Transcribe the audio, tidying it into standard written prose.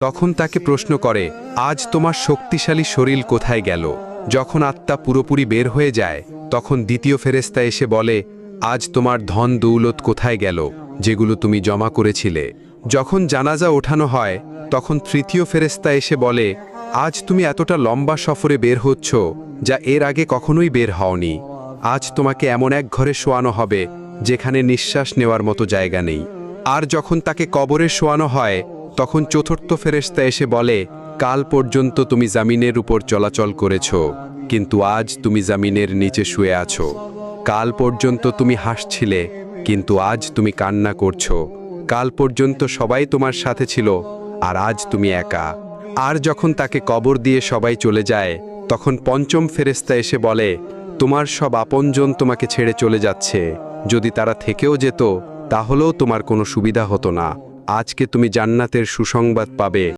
তখন তাকে প্রশ্ন করে, আজ তোমার শক্তিশালী শরীর কোথায় গেল? যখন আত্মা পুরোপুরি বের হয়ে যায় তখন দ্বিতীয় ফেরেশতা এসে বলে, আজ তোমার ধন দৌলত কোথায় গেল, যেগুলো তুমি জমা করেছিলে? যখন জানাজা ওঠানো হয় তখন তৃতীয় ফেরেশতা এসে বলে, আজ তুমি এতটা লম্বা সফরে বের হচ্ছ যা এর আগে কখনোই বের হওনি। আজ তোমাকে এমন এক ঘরে শোয়ানো হবে যেখানে নিঃশ্বাস নেওয়ার মতো জায়গা নেই। আর যখন তাকে কবরে শোয়ানো হয় তখন চতুর্থ ফেরেশতা এসে বলে, কাল পর্যন্ত তুমি জামিনের উপর চলাচল করেছ, কিন্তু আজ তুমি জামিনের নিচে শুয়ে আছো। কাল পর্যন্ত তুমি হাসছিলে, কিন্তু আজ তুমি কান্না করছো। কাল পর্যন্ত সবাই তোমার সাথে ছিল, আর আজ তুমি একা। আর যখন তাকে কবর দিয়ে সবাই চলে যায় তখন পঞ্চম ফেরেশতা এসে বলে, তোমার সব আপনজন তোমাকে ছেড়ে চলে যাচ্ছে। যদি তারা থেকেও যেত তাহলেও তোমার কোনো সুবিধা হতো না। আজকে তুমি জান্নাতের সুসংবাদ পাবে।